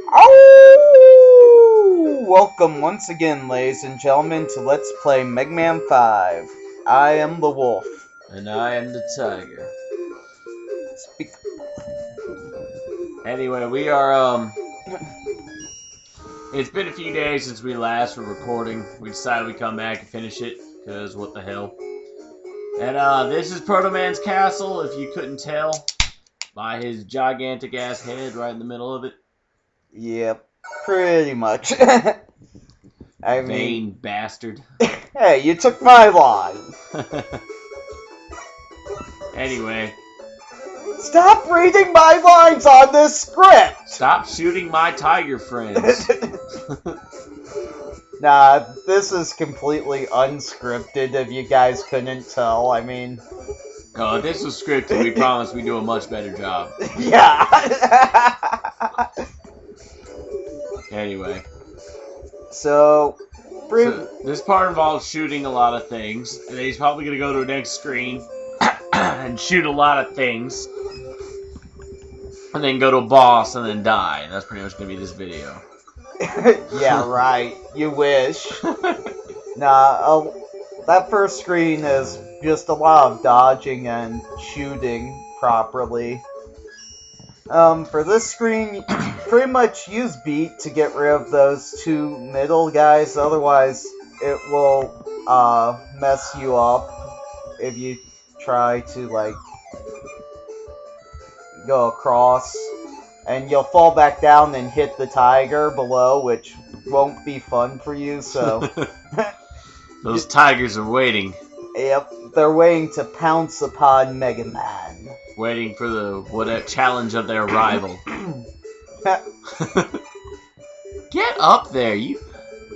Oh! Welcome once again, ladies and gentlemen, to Let's Play Megaman 5. I am the wolf. And I am the tiger. Speak. Anyway, we are, it's been a few days since we last were recording. We decided we'd come back and finish it, because what the hell. And, this is Protoman's castle, if you couldn't tell, by his gigantic-ass head right in the middle of it. Yep, pretty much. I mean... Vain bastard. Hey, you took my line! Anyway. Stop reading my lines on this script! Stop shooting my tiger friends. Nah, this is completely unscripted, if you guys couldn't tell. I mean... Oh, if this was scripted, we promise we'd do a much better job. Yeah! Anyway. So, this part involves shooting a lot of things, and then he's probably going to go to the next screen and shoot a lot of things, and then go to a boss and then die. And that's pretty much going to be this video. Yeah, right. You wish. Nah, that first screen is just a lot of dodging and shooting properly. For this screen, pretty much use beat to get rid of those two middle guys, otherwise it will mess you up if you try to, like, go across. And you'll fall back down and hit the tiger below, which won't be fun for you, so... Those tigers are waiting. Yep, they're waiting to pounce upon Megaman. Waiting for the challenge of their rival. Get up there, you...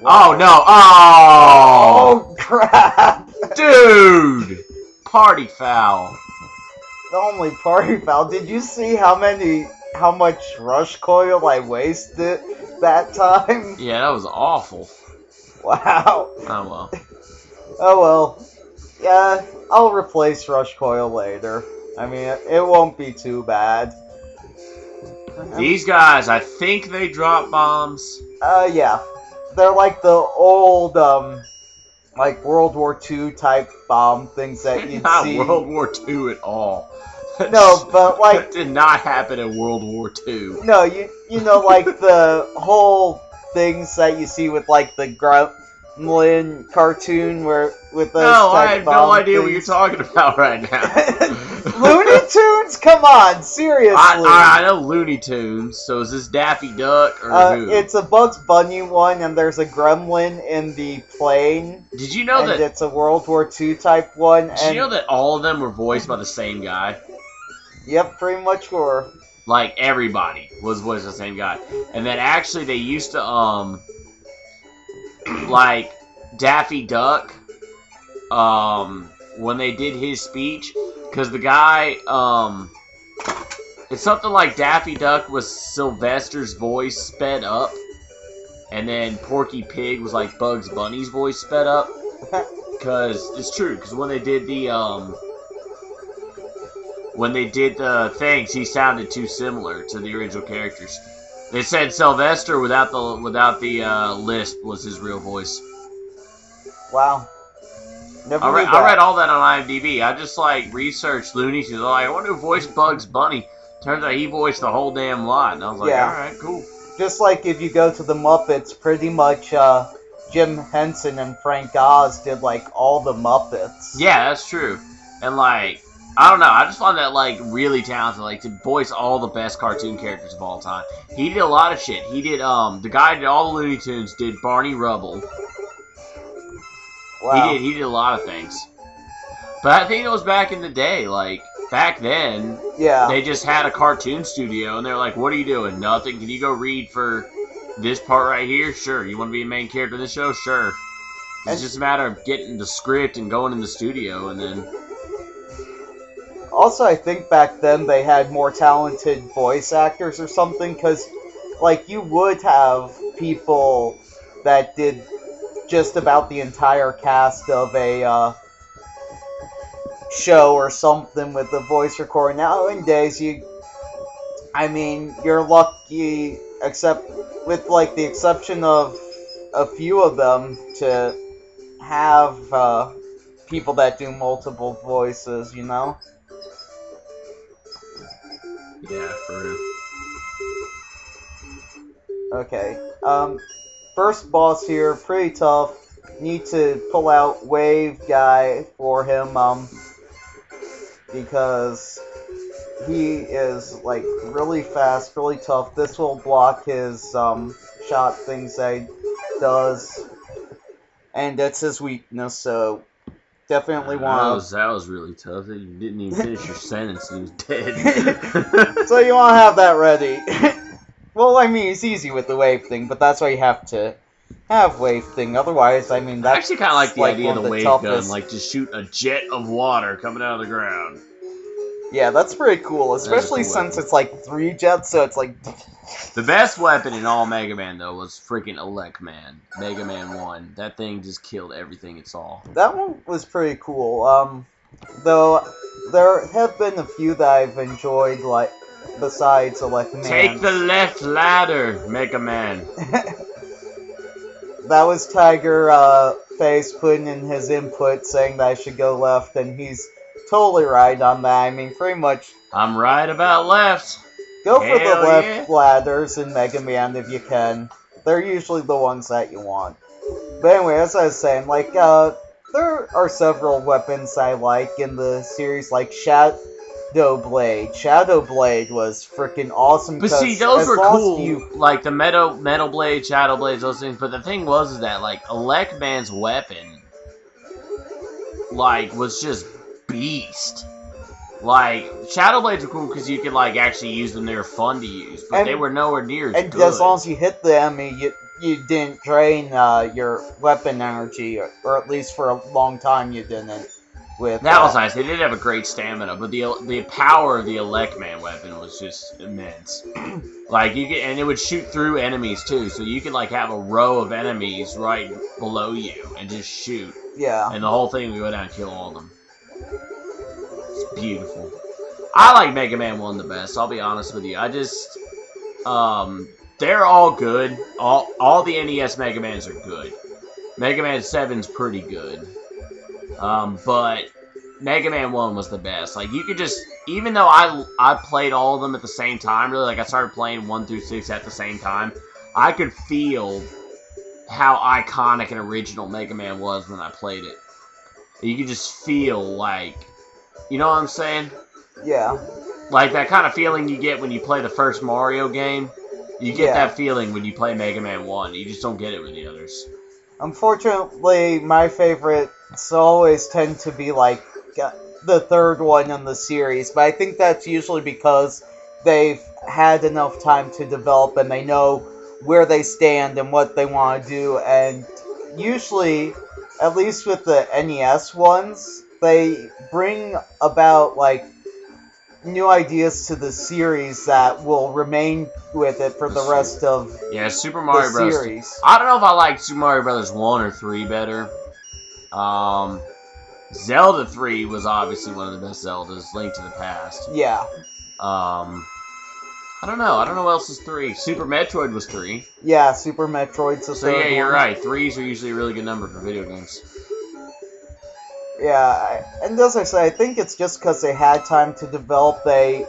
Whoa. Oh, no! Oh! Oh, crap! Dude! Party foul. Not only party foul, did you see how much rush coil I wasted that time? Yeah, that was awful. Wow. Oh, well. Oh, well. Yeah, I'll replace rush coil later. I mean, it won't be too bad. These guys, I think they drop bombs. Yeah. They're like the old, like World War II type bomb things that you'd see. Not World War II at all. No, but like... That did not happen in World War II. No, you know, like the whole things that you see with, like, the Gremlin cartoon where with those No, type I have no idea things. what you're talking about right now. Looney Tunes? Come on, seriously. I know Looney Tunes, so is this Daffy Duck or who? It's a Bugs Bunny one, and there's a Gremlin in the plane. Did you know that... it's a World War II type one. Did you know that all of them were voiced by the same guy? Yep, pretty much were. Like, everybody was voiced by the same guy. And then actually they used to, like, Daffy Duck, when they did his speech, because the guy, it's something like Daffy Duck was Sylvester's voice sped up, and then Porky Pig was like Bugs Bunny's voice sped up, because, it's true, because when they did the things, he sounded too similar to the original characters. They said Sylvester without the lisp was his real voice. Wow. Never I read all that on IMDb. I just, like, researched Looney Tunes. Like, I wonder who voiced Bugs Bunny. Turns out he voiced the whole damn lot. And I was like, yeah. Alright, cool. Just like if you go to the Muppets, pretty much, Jim Henson and Frank Oz did, like, all the Muppets. Yeah, that's true. And, like, I don't know. I just find that, like, really talented, like, to voice all the best cartoon characters of all time. He did a lot of shit. He did, the guy who did all the Looney Tunes did Barney Rubble. Wow. He did a lot of things. But I think it was back in the day, like, back then, yeah, they just had a cartoon studio, and they're like, what are you doing? Nothing. Can you go read for this part right here? Sure. You want to be a main character in this show? Sure. It's just a matter of getting the script and going in the studio, and then... Also, I think back then they had more talented voice actors or something, because, like, you would have people that did just about the entire cast of a show or something with a voice recorder. Nowadays, I mean, you're lucky except with like the exception of a few of them to have people that do multiple voices, you know? Yeah, for real. Okay. First boss here, pretty tough. Need to pull out Wave Guy for him, because he is, like, really fast, really tough. This will block his, shot things that he does. And that's his weakness, so definitely want that was really tough. You didn't even finish your sentence and he was dead. So you want to have that ready. Well, I mean, it's easy with the wave thing, but that's why you have to have wave thing. Otherwise, I mean, that's I actually kind of like the idea of the wave toughest. gun, like just shoot a jet of water coming out of the ground. Yeah, that's pretty cool, especially cool since weapon. it's like 3 jets, so it's like... The best weapon in all Mega Man, though, was freaking Elecman. Mega Man 1. That thing just killed everything it saw. That one was pretty cool. Though, there have been a few that I've enjoyed, like, besides Elecman. Take the left ladder, Mega Man. That was Tiger, Face putting in his input saying that I should go left, and he's totally right on that. I mean, pretty much... I'm right about left. Go for the Hell left yeah. ladders in Mega Man if you can. They're usually the ones that you want. But anyway, as I was saying, like, there are several weapons I like in the series, like Shadow Blade. Shadow Blade was freaking awesome. But see, those were cool, you... like the Metal Blade, Shadow Blades, those things. But the thing was that, like, Elecman's weapon, like, was just beast. Like, Shadow Blades were cool because you could, like, actually use them. They were fun to use, but they were nowhere near as good. And as long as you hit the enemy, you didn't drain your weapon energy, or at least for a long time you didn't. That was nice. They did have a great stamina, but the power of the Elecman weapon was just immense. Like, you could, and it would shoot through enemies too, so you could like have a row of enemies right below you and just shoot. Yeah. And the whole thing would go down and kill all of them. It's beautiful. I like Mega Man 1 the best, I'll be honest with you. I just they're all good. All the NES Mega Mans are good. Mega Man 7's pretty good. But Mega Man 1 was the best. Like, you could just, even though I played all of them at the same time, really, like, I started playing 1 through 6 at the same time, I could feel how iconic and original Mega Man was when I played it. You could just feel, like, you know what I'm saying? Yeah. Like, that kind of feeling you get when you play the first Mario game, you get Yeah. that feeling when you play Mega Man 1. You just don't get it with the others. Unfortunately, my favorites always tend to be, like, the third one in the series, but I think that's usually because they've had enough time to develop and they know where they stand and what they want to do, and usually, at least with the NES ones, they bring about, like, new ideas to the series that will remain with it for the rest of Super Mario the Bros. series. I don't know if I like Super Mario Bros. 1 or 3 better. Zelda 3 was obviously one of the best Zeldas, Link to the Past. Yeah. I don't know. I don't know what else is 3. Super Metroid was 3. Yeah, Super Metroid's the So third yeah, you're one. right. 3s are usually a really good number for video games. Yeah, and as I say, I think it's just because they had time to develop. They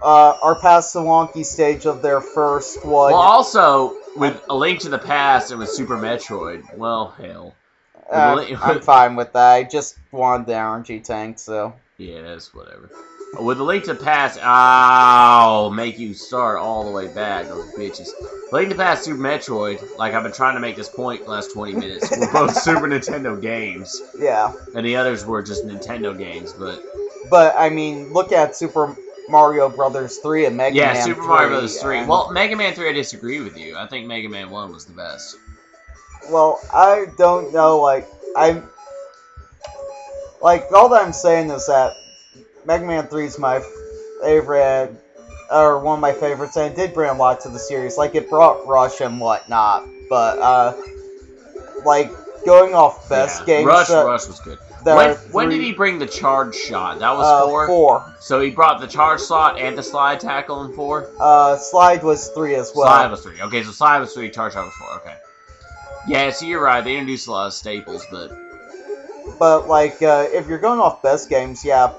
are past the wonky stage of their first one. Well, also, with A Link to the Past and with Super Metroid, well, hell. I'm fine with that. I just wanted the energy tank, so... Yeah, that's whatever. With A Link to the Past, I'll make you start all the way back, those bitches. Link to the Past, Super Metroid, like I've been trying to make this point the last 20 minutes, were both Super Nintendo games. Yeah. And the others were just Nintendo games, but... But, I mean, look at Super Mario Brothers 3 and Mega Man 3. Yeah, Super Mario Brothers 3. Well, Mega Man 3, I disagree with you. I think Mega Man 1 was the best. Well, I don't know, like, all that I'm saying is that Mega Man 3 is my favorite, or one of my favorites, and it did bring a lot to the series. Like, it brought Rush and whatnot, but, like, going off best games... Rush was good. When did he bring the charge shot? That was 4? 4. So he brought the charge shot and the slide tackle in 4? Slide was 3 as well. Slide was 3. Okay, so slide was 3, charge shot was 4. Okay. Yeah, so you're right. They introduced a lot of staples, but... But, like, if you're going off best games, yeah,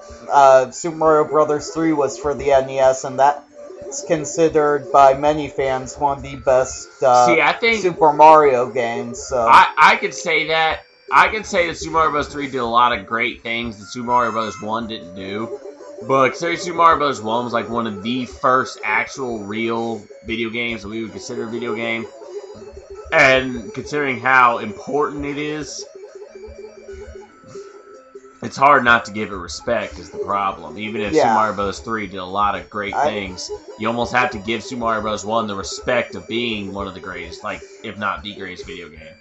Super Mario Bros. 3 was for the NES, and that's considered by many fans one of the best I think Super Mario games. So I could say that. I can say that Super Mario Bros. 3 did a lot of great things that Super Mario Bros. 1 didn't do. But considering Super Mario Bros. 1 was like one of the first actual real video games that we would consider a video game, and considering how important it is, it's hard not to give it respect is the problem. Even if Super Mario Bros. 3 did a lot of great things, you almost have to give Super Mario Bros. 1 the respect of being one of the greatest, like, if not the greatest video game.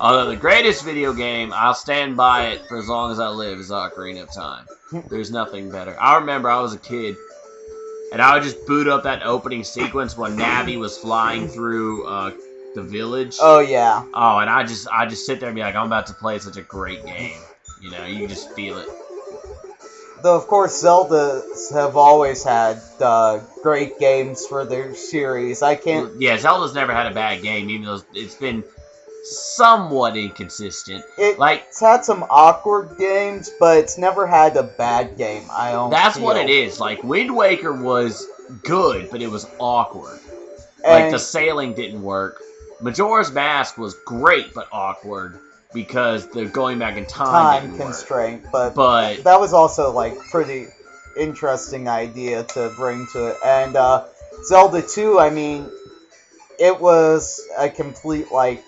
Although the greatest video game, I'll stand by it for as long as I live, is Ocarina of Time. There's nothing better. I remember I was a kid, and I would just boot up that opening sequence when Navi was flying through the village. Oh, yeah. Oh, and I just sit there and be like, I'm about to play such a great game. You know, you just feel it. Though, of course, Zeldas have always had great games for their series. I can't... Yeah, Zelda's never had a bad game, even though it's been somewhat inconsistent. It's had some awkward games, but it's never had a bad game, I don't That's feel. what it is. Like, Wind Waker was good, but it was awkward. Like, the sailing didn't work. Majora's Mask was great, but awkward, because the going back in time constraint, but that was also, like, pretty interesting idea to bring to it. And Zelda 2, I mean, it was a complete, like,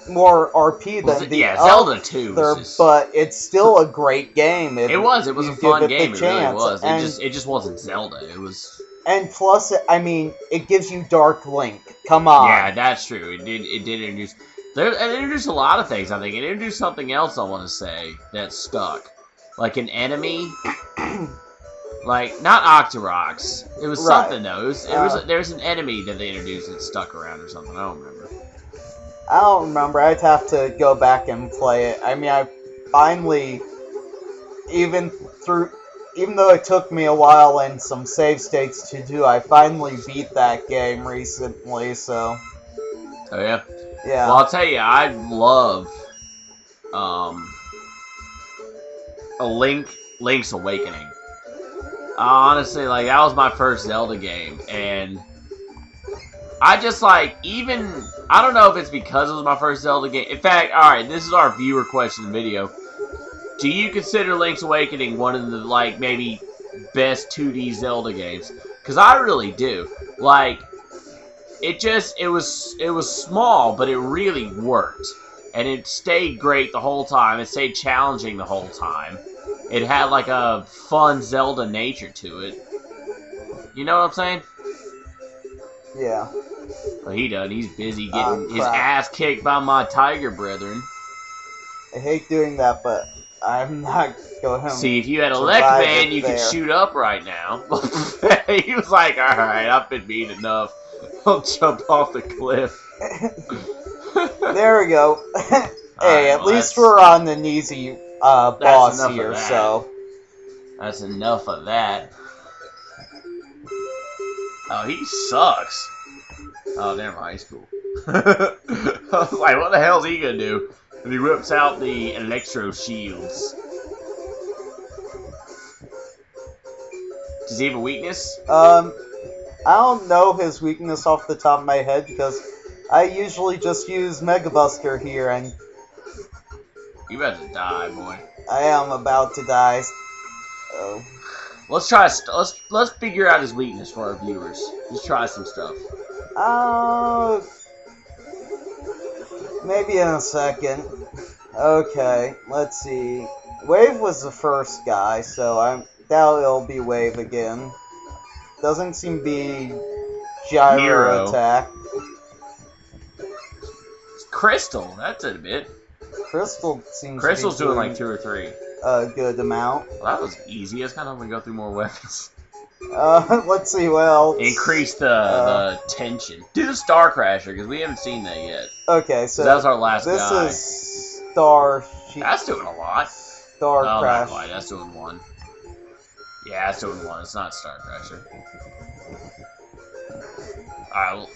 more RP than the Zelda 2 but it's still a great game. It was a fun game. It really was. It just wasn't Zelda. It was. And plus, I mean, it gives you Dark Link. Come on. Yeah, that's true. It did introduce. It introduced a lot of things. I think it introduced something else. I want to say that stuck, like an enemy. Like, not Octoroks. It was something though. There's an enemy that they introduced that stuck around or something. I don't remember. I don't remember. I'd have to go back and play it. I mean, I finally, even though it took me a while and some save states to do, I finally beat that game recently, so. Oh, yeah? Yeah. Well, I'll tell you, I love, Link's Awakening. Honestly, like, that was my first Zelda game, and I just, like, I don't know if it's because it was my first Zelda game. In fact, alright, this is our viewer question video. Do you consider Link's Awakening one of the, like, maybe best 2D Zelda games? Because I really do. Like, it was small, but it really worked. And it stayed great the whole time. It stayed challenging the whole time. It had, like, a fun Zelda nature to it. You know what I'm saying? Yeah. Well, he doesn't. He's busy getting his ass kicked by my tiger brethren. I hate doing that, but I'm not going to see, if you had a Megaman, you could shoot up right now. He was like, alright, I've been beat enough. I'll jump off the cliff. There we go. Hey, at least we're on an easy boss here, so. That's enough of that. Oh, he sucks. Oh, never mind, he's cool. I was like, what the hell's he gonna do? And he rips out the electro shields. Does he have a weakness? I don't know his weakness off the top of my head, because I usually just use Mega Buster here, and... You about to die, boy. I am about to die. Oh. Let's try. Let's figure out his weakness for our viewers. Let's try some stuff. Maybe in a second. Okay, let's see. Wave was the first guy, so I doubt it'll be Wave again. Doesn't seem to be gyro attack. It's Crystal. That's it a bit. Crystal seems. Crystal's doing like 2 or 3. A good amount. Well, that was easy. It's kind of when we go through more weapons. Let's see what else. Increase the tension. Do the Star Crasher, because we haven't seen that yet. Okay, so that was our last guy. This is Star That's doing a lot. Star Oh, Crash. not quite. That's doing 1. Yeah, that's doing 1. It's not Star Crasher. Alright, well,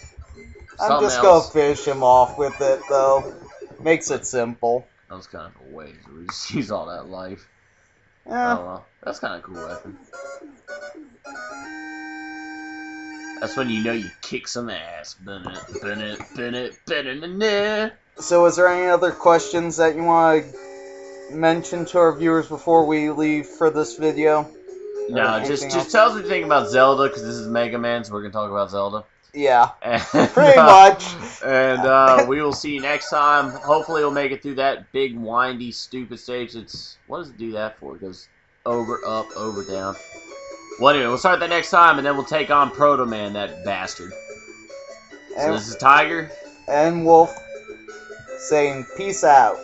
I'm just gonna finish him off with it, though. Makes it simple. That was kind of a waste. We just use all that life. Yeah. Oh, well. That's kind of a cool weapon. That's when you know you kick some ass. So is there any other questions that you want to mention to our viewers before we leave for this video? No, just tell us what you think about Zelda, because this is Mega Man, so we're going to talk about Zelda. Yeah, and, pretty much. And we will see you next time. Hopefully we'll make it through that big, windy, stupid stage. What does it do that for? It goes over, up, over, down. Well, anyway, we'll start that next time, and then we'll take on Protoman, that bastard. So this is Tiger. And Wulv saying peace out.